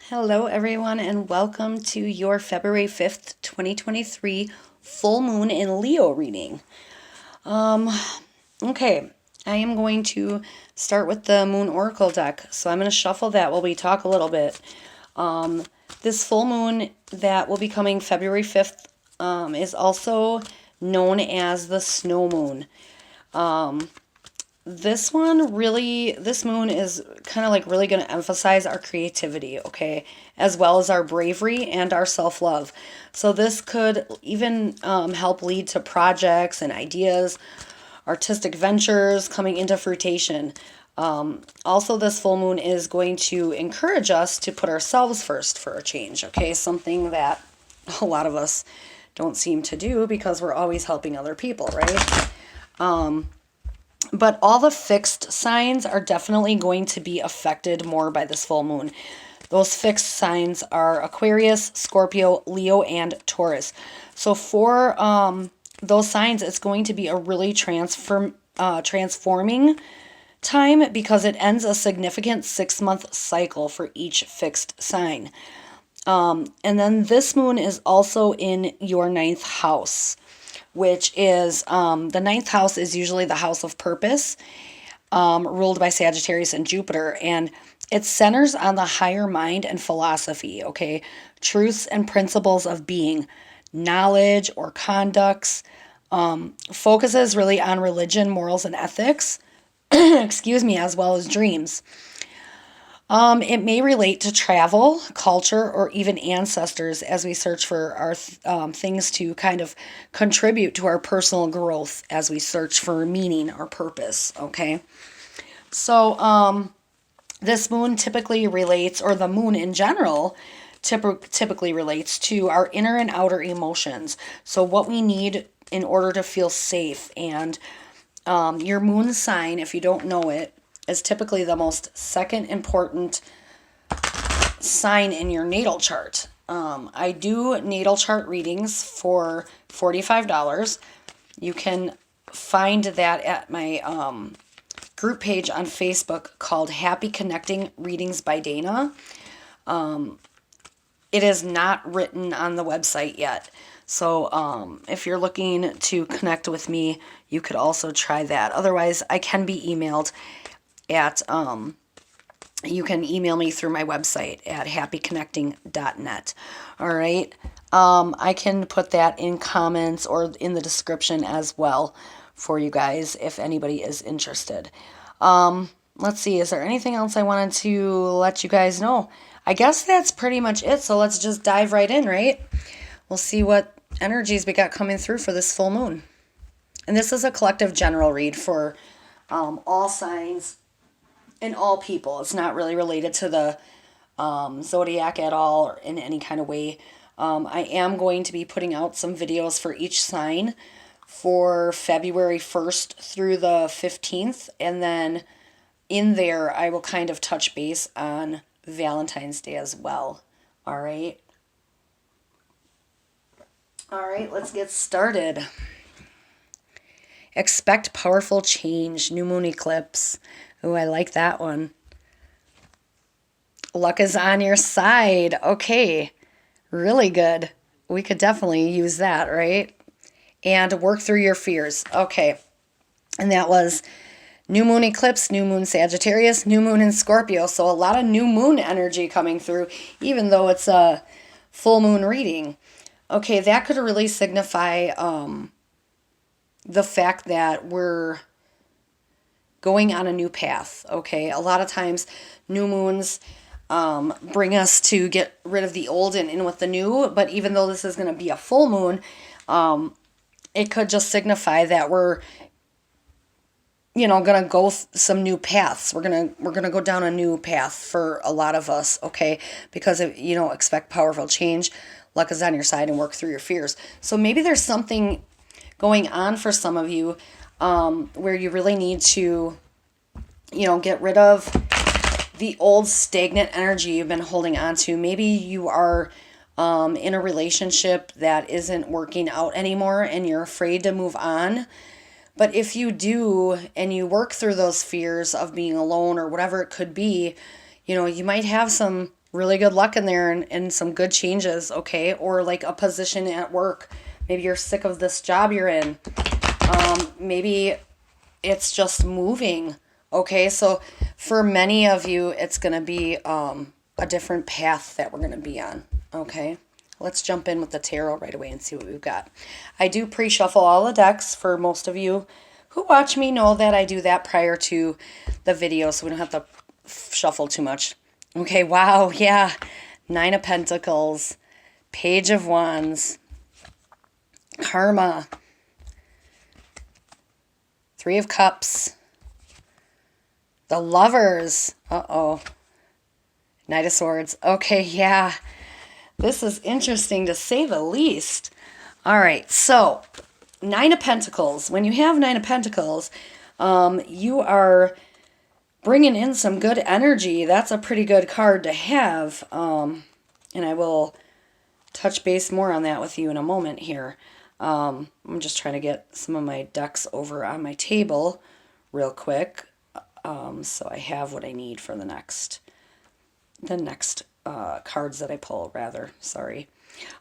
Hello, everyone, and welcome to your February 5th, 2023 full moon in Leo reading. Um, okay, I am going to start with the Moon Oracle deck. So I'm going to shuffle that while we talk a little bit. This full moon that will be coming February 5th is also known as the snow moon. This moon is kind of like really going to emphasize our creativity, okay, as well as our bravery and our self love. So, this could even help lead to projects and ideas, artistic ventures coming into fruition. Also, this full moon is going to encourage us to put ourselves first for a change, okay, something that a lot of us don't seem to do because we're always helping other people, right? But all the fixed signs are definitely going to be affected more by this full moon. Those fixed signs are Aquarius, Scorpio, Leo, and Taurus. So for those signs, it's going to be a really transforming time because it ends a significant 6-month cycle for each fixed sign. And then this moon is also in your ninth house, which is the ninth house is usually the house of purpose, ruled by Sagittarius and Jupiter. And it centers on the higher mind and philosophy, okay? Truths and principles of being, knowledge or conducts, focuses really on religion, morals, and ethics, excuse me, as well as dreams. It may relate to travel, culture, or even ancestors as we search for our things to kind of contribute to our personal growth as we search for meaning or purpose. Okay, so this moon typically relates, or the moon in general, typically relates to our inner and outer emotions. So what we need in order to feel safe, and your moon sign, if you don't know it, is typically the most second important sign in your natal chart. I do natal chart readings for $45. You can find that at my group page on Facebook called Happy Connecting Readings by Dana. It is not written on the website yet. So if you're looking to connect with me, you could also try that. Otherwise, I can be emailed at you can email me through my website at happyconnecting.net. All right. I can put that in comments or in the description as well for you guys if anybody is interested. Let's see, is there anything else I wanted to let you guys know? I guess that's pretty much it. So let's just dive right in, right? We'll see what energies we got coming through for this full moon. And this is a collective general read for all signs and all people. It's not really related to the zodiac at all or in any kind of way. I am going to be putting out some videos for each sign for February 1st through the 15th. And then in there, I will kind of touch base on Valentine's Day as well. All right. All right, let's get started. Expect powerful change. New moon eclipse. Ooh, I like that one. Luck is on your side. Okay, really good. We could definitely use that, right? And work through your fears. Okay, and that was new moon eclipse, new moon Sagittarius, new moon in Scorpio. So a lot of new moon energy coming through, even though it's a full moon reading. Okay, that could really signify the fact that we're going on a new path, okay? A lot of times new moons bring us to get rid of the old and in with the new, but even though this is going to be a full moon, it could just signify that we're going to go some new paths. We're going to go down a new path for a lot of us, okay? Because expect powerful change, luck is on your side, and work through your fears. So maybe there's something going on for some of you where you really need to, get rid of the old stagnant energy you've been holding on to. Maybe you are in a relationship that isn't working out anymore and you're afraid to move on. But if you do and you work through those fears of being alone or whatever it could be, you might have some really good luck in there and some good changes, okay? Or like a position at work. Maybe you're sick of this job you're in. Maybe it's just moving, okay? So for many of you, it's going to be a different path that we're going to be on, okay? Let's jump in with the tarot right away and see what we've got. I do pre-shuffle all the decks. For most of you who watch me know that I do that prior to the video, so we don't have to shuffle too much. Okay, wow, yeah. Nine of Pentacles, Page of Wands, Karma, Three of Cups, the Lovers, uh-oh, Knight of Swords. Okay, yeah, this is interesting to say the least. All right, so Nine of Pentacles. When you have Nine of Pentacles, you are bringing in some good energy. That's a pretty good card to have. And I will touch base more on that with you in a moment here. I'm just trying to get some of my decks over on my table real quick. So I have what I need for the next cards that I pull, rather. Sorry.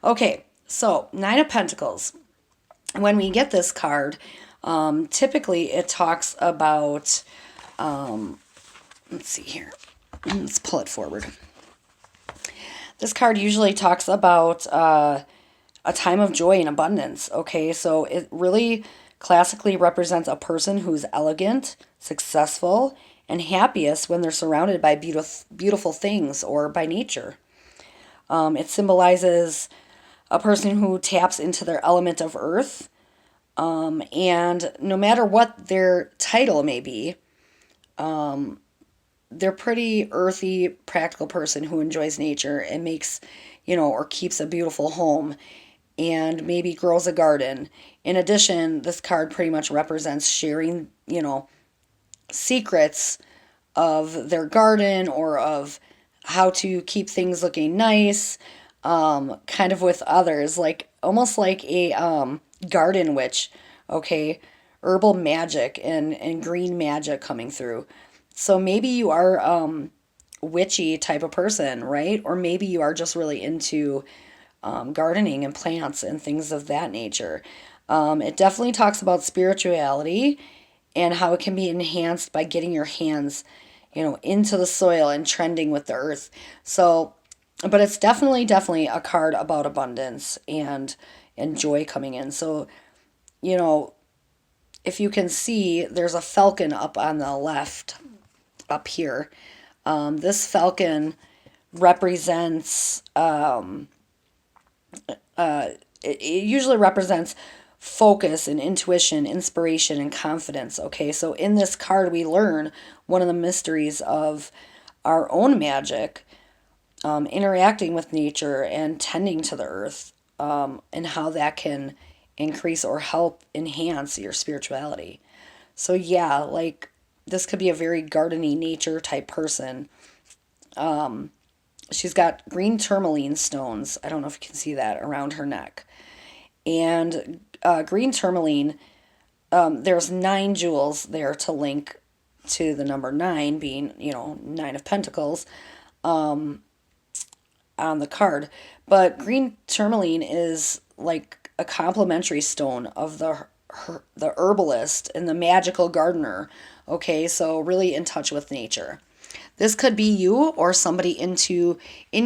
Okay, so Nine of Pentacles. When we get this card, typically it talks about, let's see here. Let's pull it forward. This card usually talks about a time of joy and abundance, okay? So it really classically represents a person who's elegant, successful, and happiest when they're surrounded by beautiful things or by nature. It symbolizes a person who taps into their element of earth, and no matter what their title may be, they're pretty earthy, practical person who enjoys nature and makes, or keeps a beautiful home and maybe grows a garden. In addition, this card pretty much represents sharing, secrets of their garden or of how to keep things looking nice, kind of with others, like almost like a garden witch, okay? Herbal magic and green magic coming through. So maybe you are witchy type of person, right? Or maybe you are just really into gardening and plants and things of that nature. It definitely talks about spirituality and how it can be enhanced by getting your hands, into the soil and trending with the earth. So, but it's definitely a card about abundance and joy coming in. So, if you can see, there's a falcon up on the left, up here. This falcon represents, it usually represents focus and intuition, inspiration, and confidence. Okay, so in this card, we learn one of the mysteries of our own magic, interacting with nature and tending to the earth, and how that can increase or help enhance your spirituality. So yeah, like this could be a very gardeny nature type person. She's got green tourmaline stones. I don't know if you can see that around her neck. And green tourmaline, there's 9 jewels there to link to the number 9 being, 9 of Pentacles on the card. But green tourmaline is like a complementary stone of the herbalist and the magical gardener. Okay, so really in touch with nature. This could be you or somebody in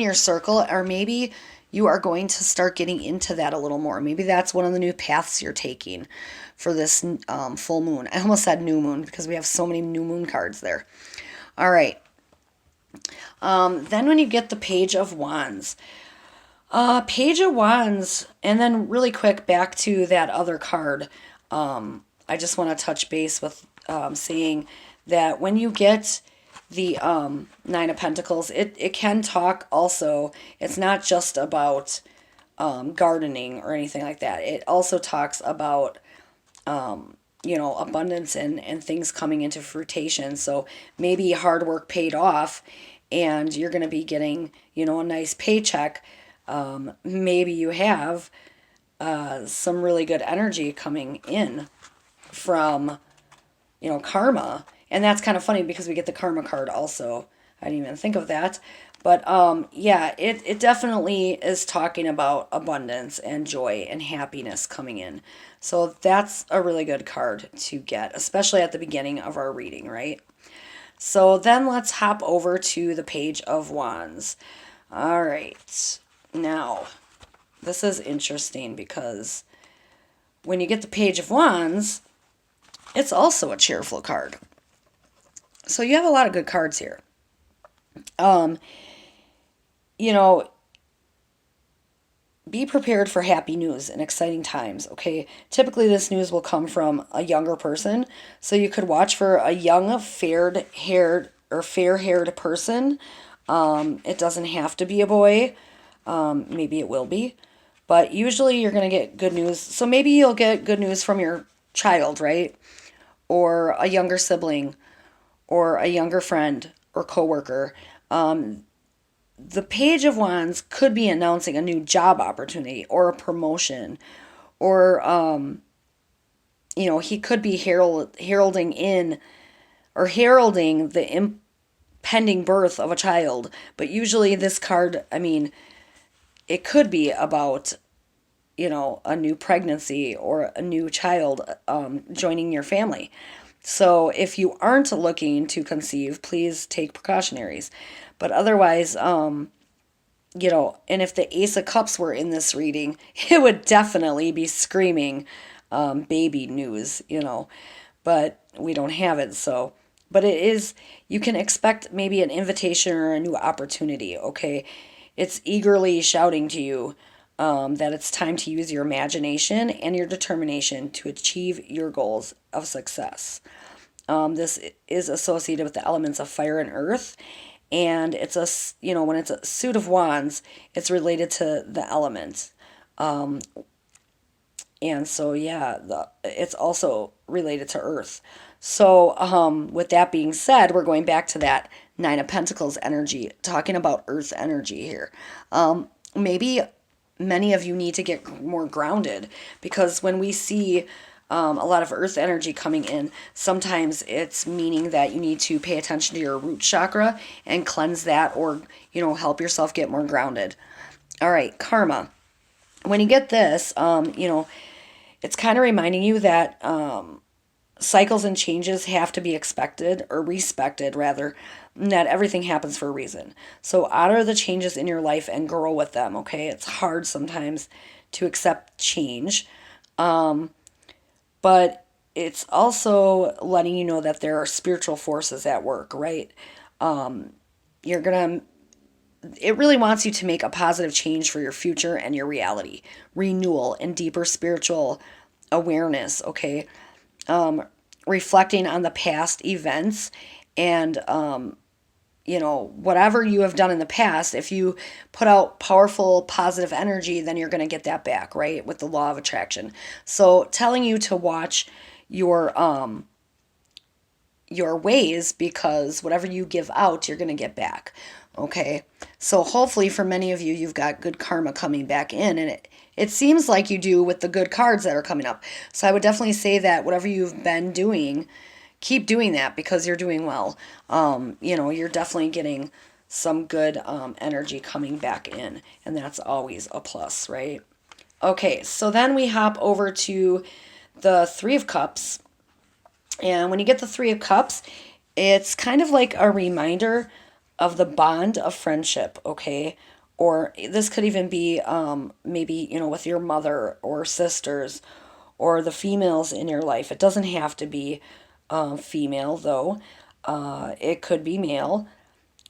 your circle, or maybe you are going to start getting into that a little more. Maybe that's one of the new paths you're taking for this full moon. I almost said new moon because we have so many new moon cards there. All right. Then when you get the Page of Wands. Page of Wands, and then really quick back to that other card. I just want to touch base with saying that when you get the Nine of Pentacles, it can talk also, it's not just about gardening or anything like that. It also talks about, abundance and things coming into fruition. So maybe hard work paid off and you're going to be getting, a nice paycheck. Maybe you have some really good energy coming in from, karma. And that's kind of funny because we get the karma card also I didn't even think of that. But yeah, it definitely is talking about abundance and joy and happiness coming in. So that's a really good card to get, especially at the beginning of our reading, right? So then let's hop over to the Page of Wands. All right. Now, this is interesting because when you get the Page of Wands, it's also a cheerful card. So you have a lot of good cards here. Um, you know, be prepared for happy news and exciting times, okay? Typically, this news will come from a younger person. So you could watch for a young, fair-haired person. It doesn't have to be a boy. Maybe it will be. But usually you're going to get good news. So maybe you'll get good news from your child, right? Or a younger sibling, or a younger friend or coworker. The Page of Wands could be announcing a new job opportunity or a promotion, or he could be heralding in or heralding the impending birth of a child. But usually, this card, I mean, it could be about a new pregnancy or a new child joining your family. So if you aren't looking to conceive, please take precautionaries. But otherwise, and if the Ace of Cups were in this reading, it would definitely be screaming baby news. But we don't have it, so. But it is, you can expect maybe an invitation or a new opportunity, okay? It's eagerly shouting to you that it's time to use your imagination and your determination to achieve your goals of success. This is associated with the elements of fire and earth, and when it's a suit of wands, it's related to the elements. And so, yeah, it's also related to earth. So, with that being said, we're going back to that Nine of Pentacles energy, talking about earth energy here. Maybe many of you need to get more grounded, because when we see a lot of earth energy coming in, sometimes it's meaning that you need to pay attention to your root chakra and cleanse that, or help yourself get more grounded. All right, karma. When you get this, it's kind of reminding you that cycles and changes have to be expected, or respected rather, and that everything happens for a reason. So honor the changes in your life and grow with them, okay? It's hard sometimes to accept change, but it's also letting you know that there are spiritual forces at work, right? You're gonna It really wants you to make a positive change for your future and your reality, renewal and deeper spiritual awareness, okay? Reflecting on the past events, and whatever you have done in the past, if you put out powerful positive energy, then you're going to get that back, right? With the law of attraction. So telling you to watch your ways, because whatever you give out, you're going to get back. Okay? So hopefully for many of you, you've got good karma coming back in, and it seems like you do with the good cards that are coming up. So I would definitely say that whatever you've been doing, keep doing that, because you're doing well. You're definitely getting some good energy coming back in, and that's always a plus, right? Okay, so then we hop over to the Three of Cups. And when you get the Three of Cups, it's kind of like a reminder of the bond of friendship, okay? Or this could even be maybe, with your mother or sisters or the females in your life. It doesn't have to be female, though. It could be male.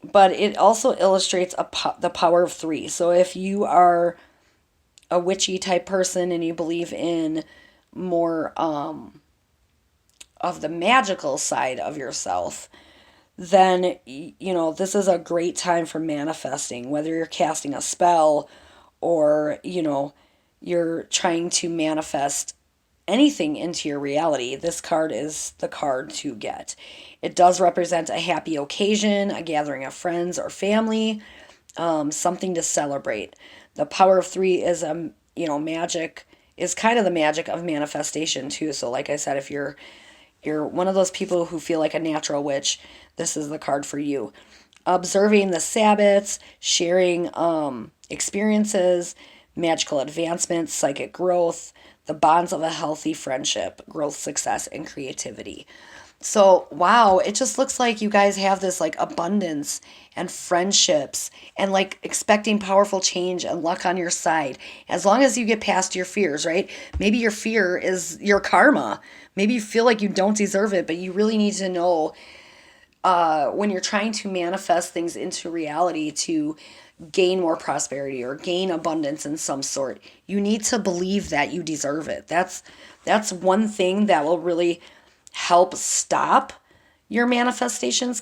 But it also illustrates the power of three. So if you are a witchy type person and you believe in more of the magical side of yourself, then this is a great time for manifesting, whether you're casting a spell, or you're trying to manifest anything into your reality. This card is the card to get. It does represent a happy occasion, a gathering of friends or family, something to celebrate. The power of three is magic, is kind of the magic of manifestation too. So like I said, if you're one of those people who feel like a natural witch, this is the card for you. observing the Sabbats, sharing experiences, magical advancements, psychic growth, the bonds of a healthy friendship, growth, success, and creativity. So, wow, it just looks like you guys have this like abundance and friendships and like expecting powerful change and luck on your side. As long as you get past your fears, right? Maybe your fear is your karma. Maybe you feel like you don't deserve it, but you really need to know when you're trying to manifest things into reality to gain more prosperity or gain abundance in some sort, you need to believe that you deserve it. That's one thing that will really help stop your manifestations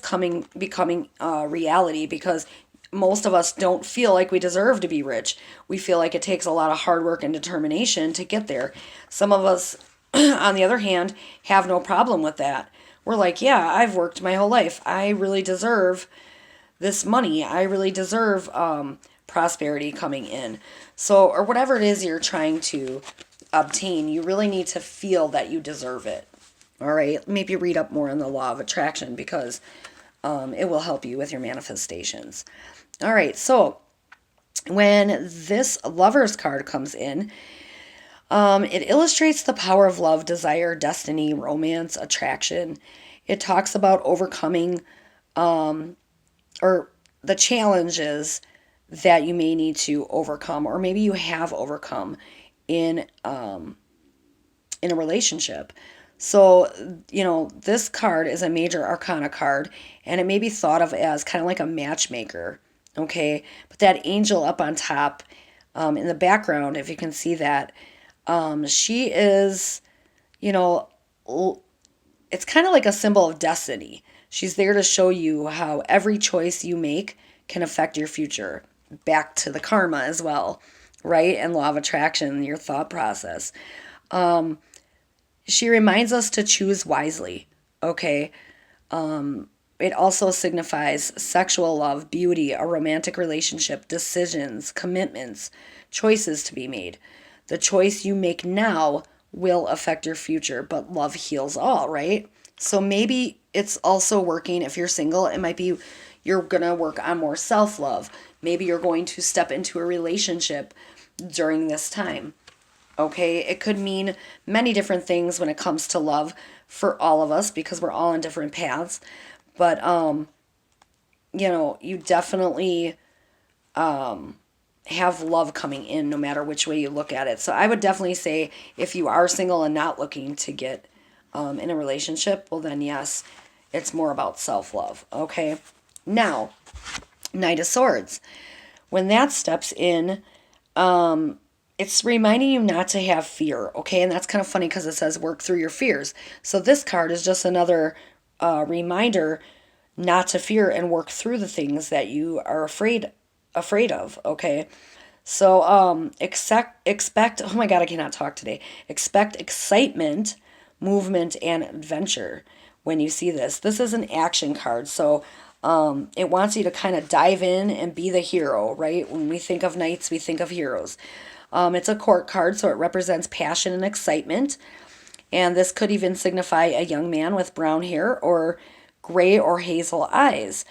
becoming reality, because most of us don't feel like we deserve to be rich. We feel like it takes a lot of hard work and determination to get there. Some of us, on the other hand, have no problem with that. We're like, yeah, I've worked my whole life. I really deserve this money. I really deserve prosperity coming in. So, or whatever it is you're trying to obtain, you really need to feel that you deserve it. All right, maybe read up more on the law of attraction, because it will help you with your manifestations. All right, so when this Lovers card comes in, it illustrates the power of love, desire, destiny, romance, attraction. It talks about overcoming or the challenges that you may need to overcome, or maybe you have overcome in a relationship. So, this card is a major arcana card, and it may be thought of as kind of like a matchmaker, okay? But that angel up on top, in the background, if you can see that, she is, it's kind of like a symbol of destiny. She's there to show you how every choice you make can affect your future. Back to the karma as well, right? And law of attraction, your thought process. She reminds us to choose wisely, okay? It also signifies sexual love, beauty, a romantic relationship, decisions, commitments, choices to be made. The choice you make now will affect your future, but love heals all, right? So maybe it's also working if you're single. It might be you're going to work on more self love. Maybe you're going to step into a relationship during this time. Okay, it could mean many different things when it comes to love for all of us, because we're all on different paths. But you definitely have love coming in no matter which way you look at it. So I would definitely say if you are single and not looking to get in a relationship, well then yes, it's more about self-love. Okay, now Knight of Swords, when that steps in, it's reminding you not to have fear, okay? And that's kind of funny because it says work through your fears. So this card is just another reminder not to fear and work through the things that you are afraid of, okay? So expect, oh my God, I cannot talk today. Expect excitement, movement, and adventure when you see this. This is an action card, so it wants you to kind of dive in and be the hero, right? When we think of knights, we think of heroes. It's a court card, so it represents passion and excitement. And this could even signify a young man with brown hair or gray or hazel eyes.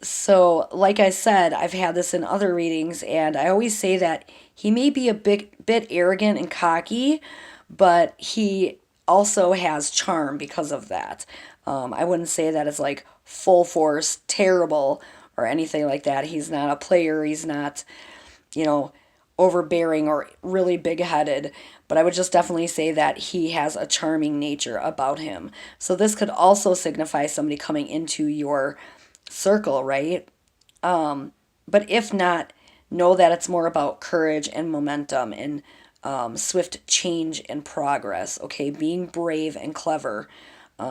So, like I said, I've had this in other readings, and I always say that he may be a bit arrogant and cocky, but he also has charm because of that. I wouldn't say that it's like full force, terrible, or anything like that. He's not a player. He's not, overbearing or really big-headed, but I would just definitely say that he has a charming nature about him. So this could also signify somebody coming into your circle, right? But if not, know that it's more about courage and momentum and swift change and progress, okay? Being brave and clever,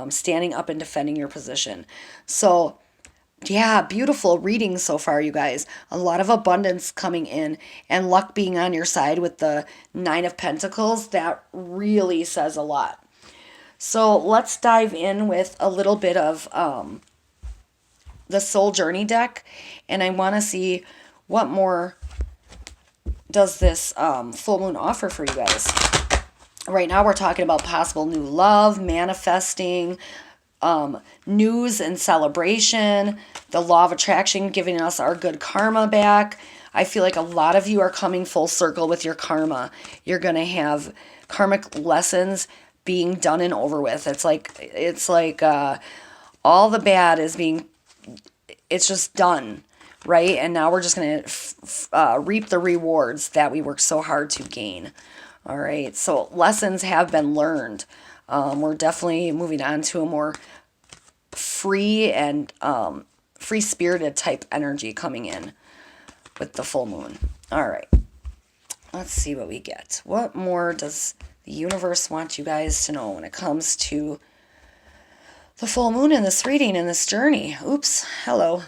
standing up and defending your position. So yeah, beautiful reading so far, you guys. A lot of abundance coming in and luck being on your side with the Nine of Pentacles. That really says a lot. So let's dive in with a little bit of the Soul Journey deck. And I want to see what more does this full moon offer for you guys. Right now we're talking about possible new love, manifesting, news and celebration, the law of attraction giving us our good karma back. I feel like a lot of you are coming full circle with your karma. You're going to have karmic lessons being done and over with. It's like all the bad is being, it's just done, right? And now we're just going to reap the rewards that we worked so hard to gain. All right, so lessons have been learned. We're definitely moving on to a more free and free-spirited type energy coming in with the full moon. All right, let's see what we get. What more does the universe want you guys to know when it comes to the full moon in this reading, in this journey? Oops, hello.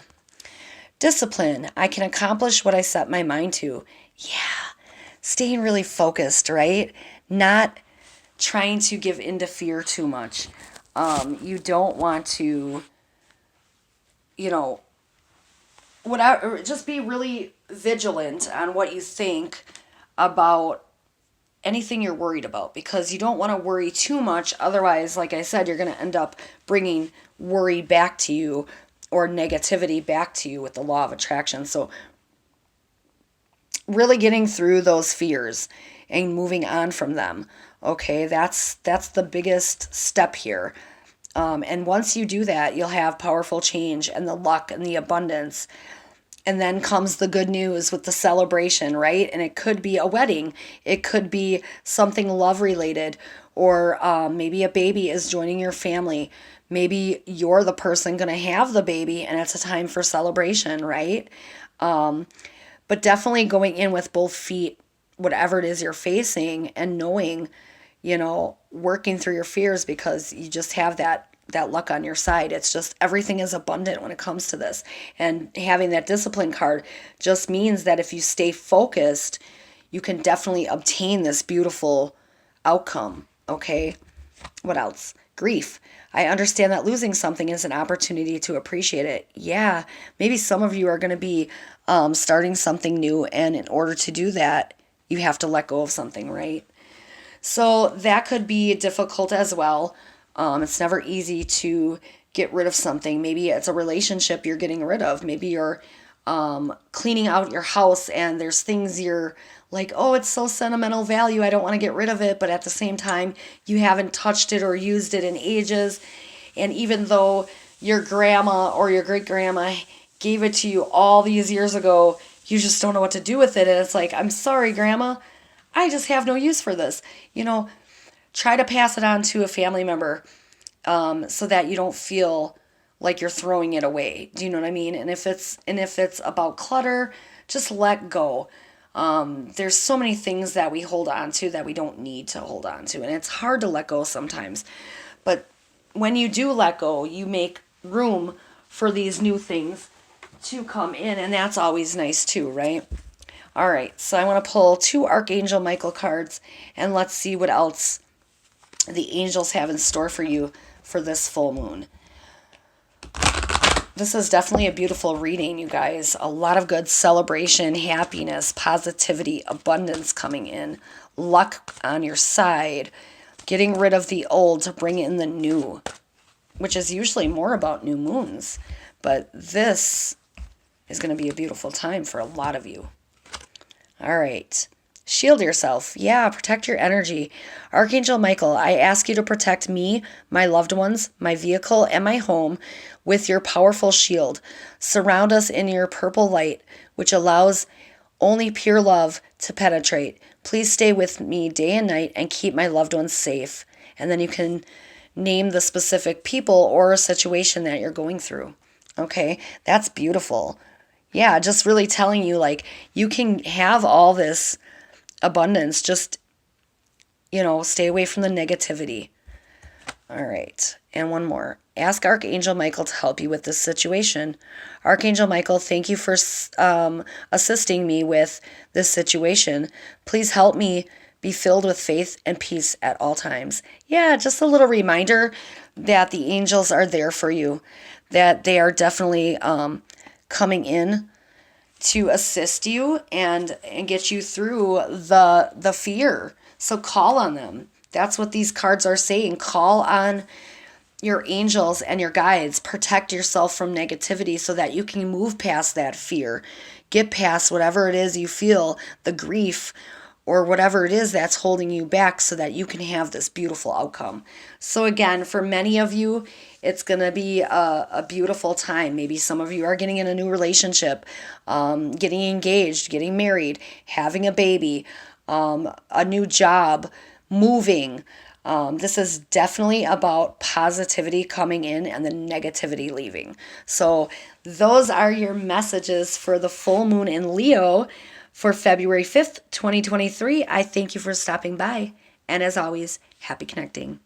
Discipline. I can accomplish what I set my mind to. Yeah, staying really focused, right? Not trying to give in to fear too much. You don't want to, whatever, just be really vigilant on what you think about anything you're worried about, because you don't want to worry too much. Otherwise, like I said, you're going to end up bringing worry back to you or negativity back to you with the law of attraction. So really getting through those fears and moving on from them. Okay, that's the biggest step here. And once you do that, you'll have powerful change and the luck and the abundance. And then comes the good news with the celebration, right? And it could be a wedding. It could be something love related, or maybe a baby is joining your family. Maybe you're the person going to have the baby and it's a time for celebration, right? But definitely going in with both feet, whatever it is you're facing, and knowing, working through your fears, because you just have that luck on your side. It's just everything is abundant when it comes to this. And having that discipline card just means that if you stay focused, you can definitely obtain this beautiful outcome. Okay? What else? Grief. I understand that losing something is an opportunity to appreciate it. Yeah, maybe some of you are going to be starting something new, and in order to do that, you have to let go of something, right? So that could be difficult as well. It's never easy to get rid of something. Maybe it's a relationship you're getting rid of. Maybe you're cleaning out your house and there's things you're like, oh, it's so sentimental value, I don't want to get rid of it. But at the same time, you haven't touched it or used it in ages. And even though your grandma or your great grandma gave it to you all these years ago, you just don't know what to do with it. And it's like, I'm sorry, grandma, I just have no use for this. Try to pass it on to a family member so that you don't feel like you're throwing it away. Do you know what I mean? And if it's about clutter, just let go. There's so many things that we hold on to that we don't need to hold on to, and it's hard to let go sometimes. But when you do let go, you make room for these new things to come in, and that's always nice too, right? All right, so I want to pull 2 Archangel Michael cards, and let's see what else the angels have in store for you for this full moon. This is definitely a beautiful reading, you guys. A lot of good celebration, happiness, positivity, abundance coming in, luck on your side, getting rid of the old to bring in the new, which is usually more about new moons. But this is going to be a beautiful time for a lot of you. All right. Shield yourself. Yeah, protect your energy. Archangel Michael, I ask you to protect me, my loved ones, my vehicle, and my home with your powerful shield. Surround us in your purple light, which allows only pure love to penetrate. Please stay with me day and night and keep my loved ones safe. And then you can name the specific people or a situation that you're going through. Okay, that's beautiful. Yeah, just really telling you, like, you can have all this abundance. Just, stay away from the negativity. All right, and one more. Ask Archangel Michael to help you with this situation. Archangel Michael, thank you for assisting me with this situation. Please help me be filled with faith and peace at all times. Yeah, just a little reminder that the angels are there for you, that they are definitely coming in to assist you and get you through the fear. So call on them. That's what these cards are saying. Call on your angels and your guides protect yourself from negativity so that you can move past that fear, get past whatever it is you feel, the grief, or whatever it is that's holding you back so that you can have this beautiful outcome. So, again, for many of you, it's going to be a beautiful time. Maybe some of you are getting in a new relationship, getting engaged, getting married, having a baby, a new job, moving. This is definitely about positivity coming in and the negativity leaving. So, those are your messages for the full moon in Leo for February 5th, 2023. I thank you for stopping by. And as always, happy connecting.